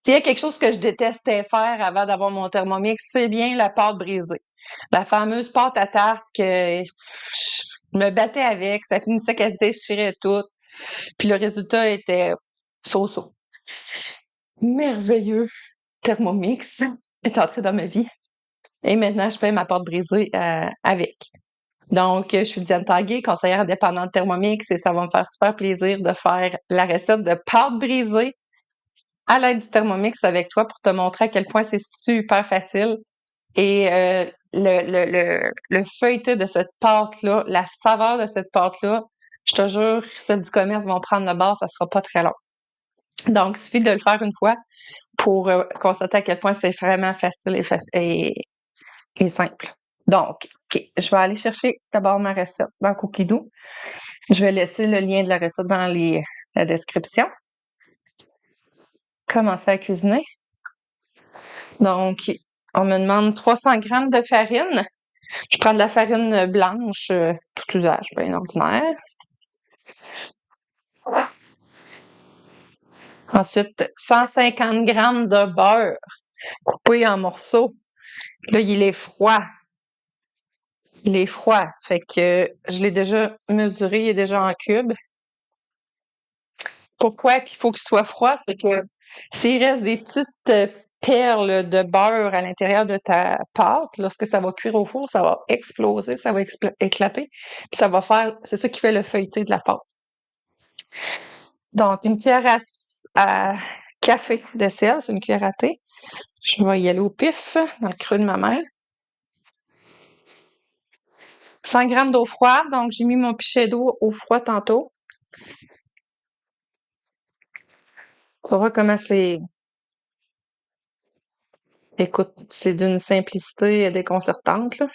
S'il y a quelque chose que je détestais faire avant d'avoir mon Thermomix, c'est bien la pâte brisée. La fameuse pâte à tarte que je me battais avec, ça finissait qu'elle se déchirait toute, puis le résultat était so-so. Merveilleux Thermomix est entré dans ma vie et maintenant je fais ma pâte brisée avec. Donc, je suis Diane Tanguay, conseillère indépendante Thermomix, et ça va me faire super plaisir de faire la recette de pâte brisée à l'aide du Thermomix avec toi pour te montrer à quel point c'est super facile. Et le feuilleté de cette pâte-là, la saveur de cette pâte-là, je te jure, celles du commerce vont prendre le bord, ça sera pas très long. Donc, il suffit de le faire une fois pour constater à quel point c'est vraiment facile et simple. Donc, OK, je vais aller chercher d'abord ma recette dans Cookidoo. Je vais laisser le lien de la recette dans la description. Commencer à cuisiner. Donc, on me demande 300 grammes de farine. Je prends de la farine blanche, tout usage, bien ordinaire. Ensuite, 150 grammes de beurre coupé en morceaux. Là, il est froid. Il est froid. Fait que je l'ai déjà mesuré, il est déjà en cubes. Pourquoi qu'il faut qu'il soit froid? C'est que s'il reste des petites perles de beurre à l'intérieur de ta pâte, lorsque ça va cuire au four, ça va exploser, ça va éclater, puis ça va faire, c'est ça qui fait le feuilleté de la pâte. Donc, une cuillère à café de sel, c'est une cuillère à thé. Je vais y aller au pif, dans le creux de ma main. 100 grammes d'eau froide, donc j'ai mis mon pichet d'eau au froid tantôt. Tu vois comment c'est... Écoute, c'est d'une simplicité déconcertante, là.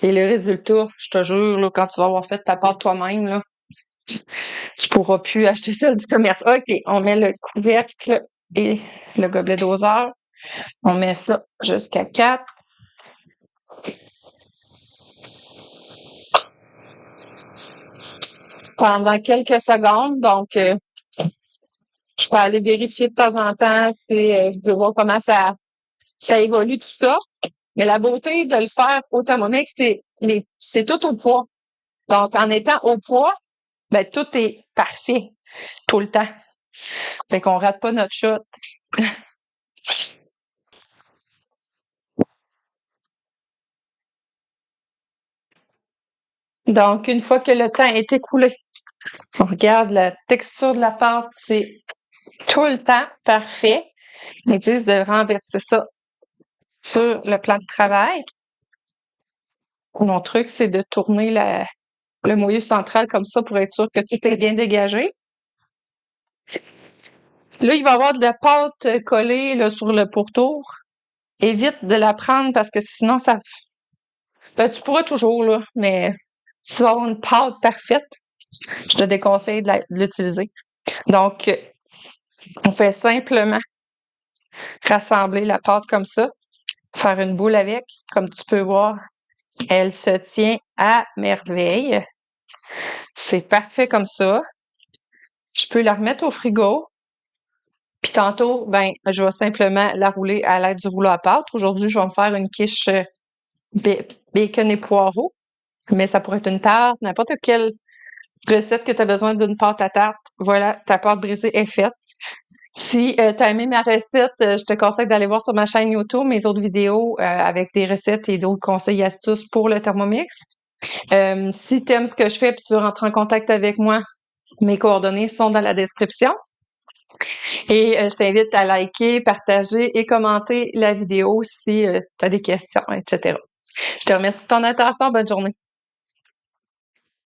Et le résultat, je te jure, là, quand tu vas avoir fait ta pâte toi-même, là, tu pourras plus acheter celle du commerce. OK, on met le couvercle et le gobelet doseur. On met ça jusqu'à 4. Pendant quelques secondes, donc je peux aller vérifier de temps en temps si je veux voir comment ça évolue tout ça. Mais la beauté de le faire au Thermomix, c'est tout au poids. Donc, en étant au poids, ben tout est parfait tout le temps. Fait qu'on rate pas notre shot. Donc, une fois que le temps est écoulé, on regarde la texture de la pâte, c'est tout le temps parfait. Ils disent de renverser ça sur le plan de travail. Mon truc, c'est de tourner le moyeu central comme ça pour être sûr que tout est bien dégagé. Là, il va y avoir de la pâte collée là, sur le pourtour. Évite de la prendre parce que sinon, ben, tu pourras toujours, là, mais si tu vas avoir une pâte parfaite, je te déconseille de l'utiliser. Donc, on fait simplement rassembler la pâte comme ça, faire une boule avec, comme tu peux voir. Elle se tient à merveille. C'est parfait comme ça. Je peux la remettre au frigo. Puis tantôt, ben, je vais simplement la rouler à l'aide du rouleau à pâte. Aujourd'hui, je vais me faire une quiche bacon et poireaux. Mais ça pourrait être une tarte, n'importe quelle recette que tu as besoin d'une pâte à tarte. Voilà, ta pâte brisée est faite. Si tu as aimé ma recette, je te conseille d'aller voir sur ma chaîne YouTube mes autres vidéos avec des recettes et d'autres conseils et astuces pour le Thermomix. Si tu aimes ce que je fais et tu veux rentrer en contact avec moi, mes coordonnées sont dans la description. Et je t'invite à liker, partager et commenter la vidéo si tu as des questions, etc. Je te remercie de ton attention. Bonne journée.